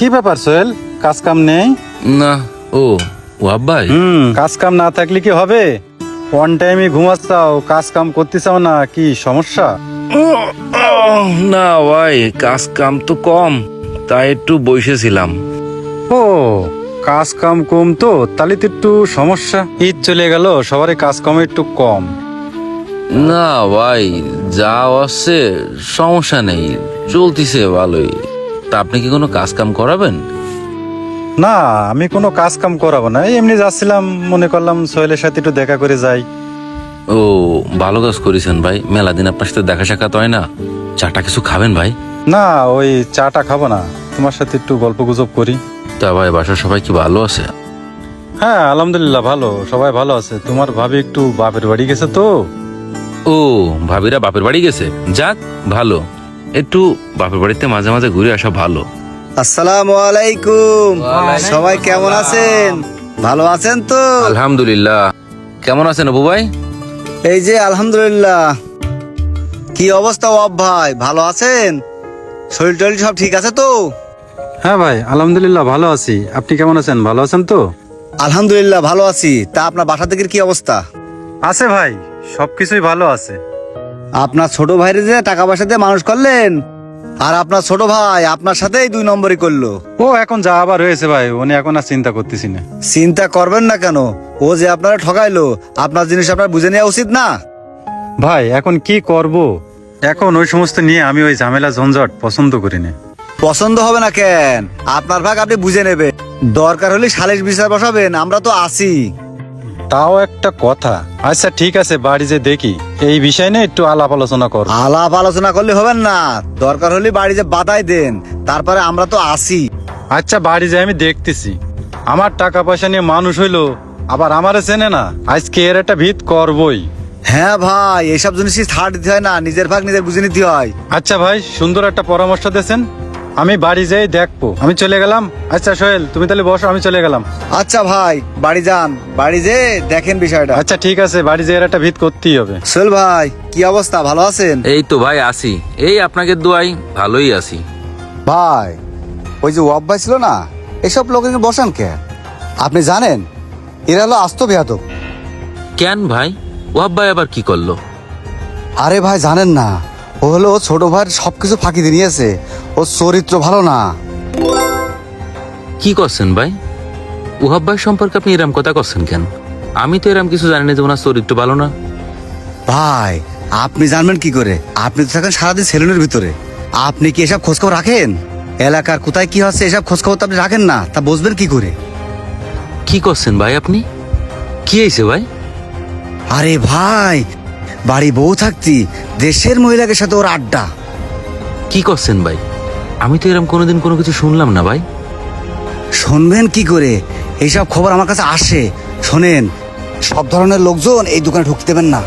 কি ব্যাপার সোহেল, কাজ কাম নেই? না। ও ওয়াব ভাই, কাজ কাম না থাকলে কি হবে? অন টাইমে ঘুমাচ্ছাও, কাজ কাম করতে চাও না, কি সমস্যা? না ভাই, কাজ কাম তো কম, তাই একটু বসেছিলাম। ও, কাজ কাম কম তো তাহলে তো একটু সমস্যা। ঈদ চলে গেল, সবারই কাজ কাম একটু কম। না ভাই, যা আসছে সমস্যা নেই, চলতিছে ভালোই। তা আপনি কি কোনো কাজ কাম করাবেন? না, আমি কোনো কাজ কাম করাবো না, এই এমনি যাচ্ছিলাম, মনে করলাম সোহেলের সাথে একটু দেখা করে যাই। ও, ভালো কাজ করেছেন ভাই, মেলা দিন আপনার সাথে দেখা সাক্ষাৎ হয় না। চাটা কিছু খাবেন ভাই? না, ওই চাটা খাবো না, তোমার সাথে একটু গল্প গুজব করি। তা ভাই, বাসার সবাই কি ভালো আছে? হ্যাঁ আলহামদুলিল্লাহ ভালো, সবাই ভালো আছে। তোমার ভাবি একটু বাপের বাড়ি গেছে তো। ও, ভাবিরা বাপের বাড়ি গেছে, যাক ভালো। একটু বাপের বাড়িতে মাঝে মাঝে ঘুরে আসা ভালো। আসসালামু আলাইকুম। সবাই কেমন আছেন? ভালো আছেন তো? আলহামদুলিল্লাহ। কেমন আছেন অপু ভাই? এই যে আলহামদুলিল্লাহ। কি অবস্থা ওয়াব ভাই, ভালো আছেন? শরীর টরীর সব ঠিক আছে তো? হ্যাঁ ভাই আলহামদুলিল্লাহ ভালো আছি, আপনি কেমন আছেন? ভালো আছেন তো? আলহামদুলিল্লাহ ভালো আছি। তা আপনার বাসা থেকে কি অবস্থা? আছে ভাই, সবকিছুই ভালো আছে। আপনার ছোট ভাইরে যে টাকা পয়সা দিয়ে মানুষ করলেন, আর আপনার ছোট ভাই আপনার সাথেই 2 নম্বরই করলো। ও এখন যা আবার হয়েছে ভাই, উনি এখন আর চিন্তা করতেছি না। চিন্তা করবেন না কেন? ও যে আপনারা ঠকাইলো, আপনার জিনিস আপনার বুঝে নেওয়া উচিত না? ভাই এখন কি করব? এখন ওই সমস্ত নিয়ে আমি ওই ঝামেলা ঝঞ্ঝট পছন্দ করি না। পছন্দ হবে না কেন? আপনার ভাগ আপনি বুঝে নেবেন, দরকার হলে সালিশ বিচার বসাবেন, আমরা তো আছি। তাও একটা কথা। আচ্ছা ঠিক আছে, বাড়ি যে দেখি, এই বিষয় নিয়ে একটু আলাপ আলোচনা কর। আলাপ আলোচনা করলে হবেন না, দরকার হলে বাড়ি যে বাধাই দেন, তারপরে আমরা তো আছি। আচ্ছা বাড়ি যে আমি দেখতেছি, আমার টাকা পয়সা নিয়ে মানুষ হইলো, আবার আমারে চেনে না, আজকে এর একটা ভিত করবই। হ্যাঁ ভাই, এসব জিনিসই ছাড় দিতে হয় না, নিজের ভাগ নিজের বুঝে নিতে হয়। আচ্ছা ভাই, সুন্দর একটা পরামর্শ দিয়েছেন, আমি বাড়ি যাই দেখবো। আমি চলে গেলাম। আচ্ছা সোহেল, তুমি তাহলে বসো, আমি চলে গেলাম। আচ্ছা ভাই, বাড়ি যান, বাড়ি যে দেখেন বিষয়টা। আচ্ছা ঠিক আছে, বাড়ি যেয়ে এর একটা ভিত করতেই হবে। সোহেল ভাই, কি অবস্থা, ভালো আছেন? এই তো ভাই আছি, এই আপনাকে দোয়াই ভালোই আছি। ভাই, ওই যে ওয়াব ভাই ছিল না, এসব লোকের বসান কে? আপনি জানেন এরা হলো আস্ত বেয়াদব। কেন ভাই, ওয়াব ভাই আবার কি করলো? আরে ভাই জানেন না, ও হলো ছোট ভাইয়ের সবকিছু ফাঁকি দিয়ে নিয়েছে, ওর চরিত্র ভালো না। কি করছেন ভাই? ওহাব ভাই সম্পর্কে আপনি এরম কথা করছেন কেন? আমি তো এরম কিছু জানি না যে ওনার চরিত্র ভালো না। ভাই আপনি জানবেন কি করে? আপনি তো থাকেন সারাদিন সেলুনের ভিতরে, আপনি কি এসব খোঁজখবর রাখেন? এলাকার কোথায় কি হচ্ছে এসব খোঁজখবর তো আপনি রাখেন না, তা বুঝবেন কি করে? কি করছেন ভাই আপনি? কি হয়েছে ভাই? আরে ভাই, বাড়ি বউ থাকতি দেশের মহিলাদের সাথে ওর আড্ডা। কি করছেন ভাই? আমি তো এরম কোনোদিন কোনো কিছু শুনলাম না ভাই। শুনবেন কি করে? এইসব খবর আমার কাছে আসে। শোনেন, সব ধরনের লোকজন এই দোকানে ঢুকতে দেবেন না।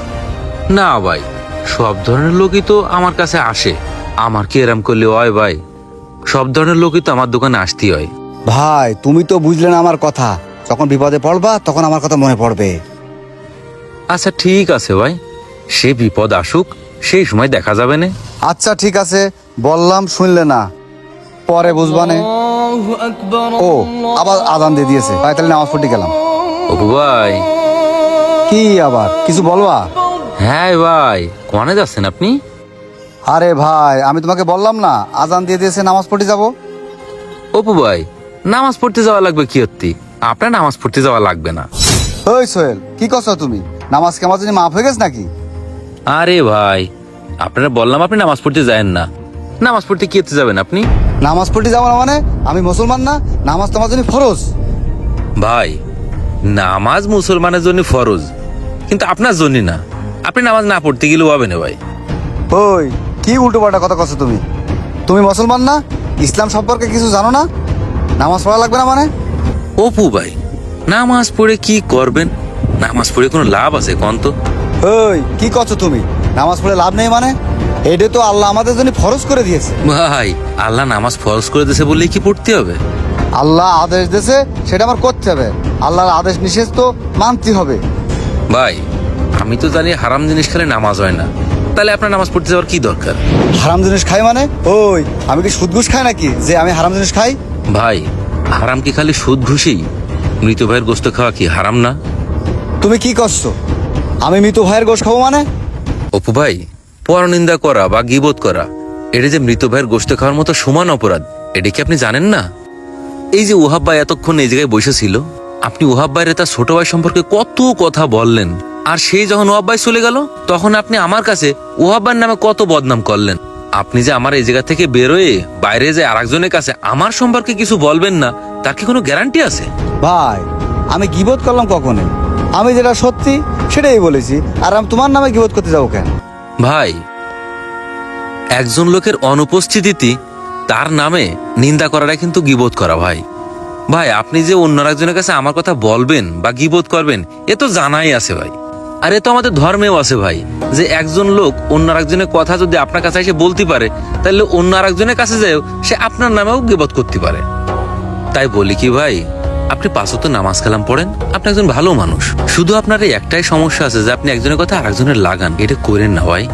না ভাই, সব ধরনের লোকই তো আমার কাছে আসে, আমার কি এরম করলে হয় ভাই? সব ধরনের লোকই তো আমার দোকানে আসতেই হয়। ভাই তুমি তো বুঝলে না আমার কথা, যখন বিপদে পড়বা তখন আমার কথা মনে পড়বে। আচ্ছা ঠিক আছে ভাই, সে বিপদ আসুক, সেই সময় দেখা যাবে না। আচ্ছা ঠিক আছে, বললাম শুনলে না, পরে বুঝবানে। ও, আবার আজান দিয়ে দিয়েছে ভাই, তাহলে নামাজ পড়তে গেলাম। অপু ভাই। কি আবার কিছু বলবা? হ্যাঁ ভাই, কোনে যাচ্ছেন আপনি? আরে ভাই, আমি তোমাকে বললাম না আজান দিয়ে দিয়েছে, নামাজ পড়তে যাব। অপু ভাই, নামাজ পড়তে যাওয়া লাগবে কি হত্তি? আপনার নামাজ পড়তে যাওয়া লাগবে না। ওই সোহেল, কি করছো তুমি? নামাজ কেমন জানি মাফ হয়ে গেছে নাকি? আরে ভাই, আপনারা বললাম আপনি নামাজ পড়তে যায়েন না, নামাজ পড়তে কি হতে যাবেন আপনি? নামাজ পড়তে যাবো না মানে? আমি মুসলমান না? নামাজ তোমার জন্য ফরজ। ভাই, নামাজ মুসলমানের জন্য ফরজ, কিন্তু আপনার জন্য না। আপনি নামাজ না পড়তে গেলেও হবে না ভাই। ওই কি উল্টো পাল্টা কথা করছো তুমি? তুমি মুসলমান না? ইসলাম সম্পর্কে কিছু জানো না? নামাজ পড়া লাগবে না মানে? অপু ভাই, নামাজ পড়ে কি করবেন? নামাজ পড়ে কোনো লাভ আছে কোন তো? ওই কি করছো তুমি? নামাজ পড়ে লাভ নেই মানে? এটা তো আল্লাহ আমাদের জন্য ফরজ করে দিয়েছে। ভাই, আল্লাহ নামাজ ফরজ করে দিয়েছে বললেই কি পড়তে হবে? আল্লাহ আদেশ দিয়েছে, সেটা আমার করতে হবে। আল্লাহর আদেশ নিষেধ তো মানতে হবে। ভাই, আমি তো জানি হারাম জিনিস খেলে নামাজ হয় না, তাহলে আপনার নামাজ পড়তে যাওয়ার কি দরকার? হারাম জিনিস খাই মানে? ওই আমি কি সুদ ঘুষ খাই নাকি যে আমি হারাম জিনিস খাই? ভাই, হারাম কি খালি সুদ ঘুষেই? মৃত ভাইয়ের গোস্ত খাওয়া কি হারাম না? তুমি কি করছো? আমি মৃত ভাইয়ের গোশ খাবো মানে? অপু ভাই, পরনিন্দা করা বা গীবত করা এটা যে মৃত ভাইয়ের গোস্ত খাওয়ার মতো সমান অপরাধ, এটা কি আপনি জানেন না? এই যে ওহাব ভাই এতক্ষণ এই জায়গায় বসেছিল, আপনি ওহাব ভাইয়ের তার ছোট ভাই সম্পর্কে কত কথা বললেন, আর সেই যখন ওহাব ভাই চলে গেল তখন আপনি আমার কাছে ওহাব ভাইয়ের নামে কত বদনাম করলেন। আপনি যে আমার এই জায়গা থেকে বেরোয় বাইরে যে আরেকজনের কাছে আমার সম্পর্কে কিছু বলবেন না, তার কি কোনো গ্যারান্টি আছে? ভাই, আমি গিবত করলাম কখনো? আমি যেটা সত্যি সেটাই বলেছি, আর আমি তোমার নামে গিবত করতে যাবো কেন? ভাই, একজন লোকের অনুপস্থিতিতে তার নামে নিন্দা করাটা কিন্তু গীবত করা। ভাই ভাই, আপনি যে অন্য একজনের কাছে আমার কথা বলবেন বা গীবত করবেন, এ তো জানাই আছে ভাই। আর এ তো আমাদের ধর্মেও আছে ভাই, যে একজন লোক অন্য একজনের কথা যদি আপনার কাছে এসে বলতে পারে, তাহলে অন্য আরেকজনের কাছে যাও সে আপনার নামেও গীবত করতে পারে। তাই বলি কি ভাই, আপনি 5 ওয়াক্ত নামাজ কালাম পড়েন, আপনি একজন ভালো মানুষ। শুধু আপনার এই একটাই সমস্যা আছে যে আপনি একজনের কথা আরেকজনের লাগান, এটা করেন না ভাই।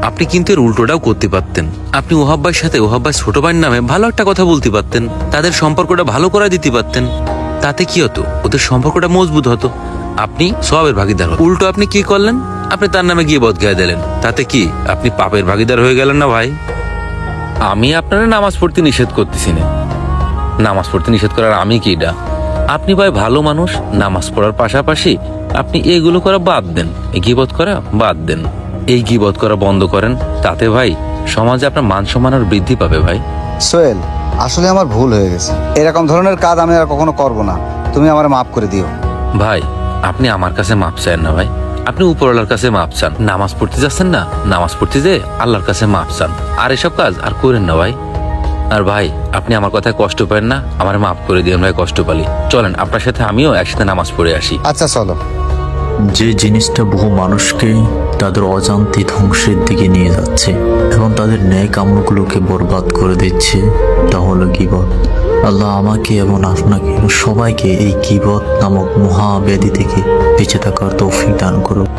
আপনি কিন্তু এর উল্টোটাও করতে পারতেন। আপনি ওহাব ভাইয়ের সাথে ওহাব ভাই ছোট ভাইয়ের নামে ভালো একটা কথা বলতে পারতেন, তাদের সম্পর্কটা ভালো করে দিতে পারতেন। তাতে কি হতো? ওদের সম্পর্কটা মজবুত হতো, আপনি সবের ভাগিদার হতেন। উল্টো আপনি কি করলেন? আপনি তার নামে গিয়ে বদগায়ে দিলেন। তাতে কি আপনি পাপের ভাগিদার হয়ে গেলেন না ভাই? আমি আপনারা নামাজ পড়তে নিষেধ করতেছি না। নামাজ পড়তে নিষেধ করার আমি কি এটা? আপনি ভাই ভালো মানুষ, নামাজ পড়ার পাশাপাশি আপনি এগুলো করা বাদ দেন, এই গীবত করা বাদ দেন, এই গীবত করা বন্ধ করেন। তাতে ভাই সমাজে আপনার মান সম্মান আর বৃদ্ধি পাবে ভাই। সোহেল, আসলে আমার ভুল হয়ে গেছে। এরকম ধরনের কাজ আমি আর কখনো করব না। তুমি আমার মাফ করে দিও। ভাই, আপনি আমার কাছে মাপ চান না ভাই, আপনি উপরওয়ালার কাছে মাপ চান। নামাজ পড়তে যাচ্ছেন না, নামাজ পড়তে যে আল্লাহর কাছে মাপ চান। আর এসব কাজ আর করেন না ভাই। আর ভাই, আপনি আমার কথায় কষ্ট পান না, আমার মাফ করে দিন ভাই, কষ্ট পালি। চলেন আপনার সাথে আমিও একসাথে নামাজ পড়ে আসি। আচ্ছা চলো। যে জিনিসটা বহু মানুষকে তাদের অজান্তে ধ্বংসের দিকে নিয়ে যাচ্ছে এবং তাদের ন্যায় কামগুলোকে বরবাদ করে দিচ্ছে, তা হলো গীবত। আল্লাহ আমাকে এবং আপনাকে সবাইকে এই গীবত নামক মহাব্যাধি থেকে বেঁচে থাকার তৌফিক দান করুক।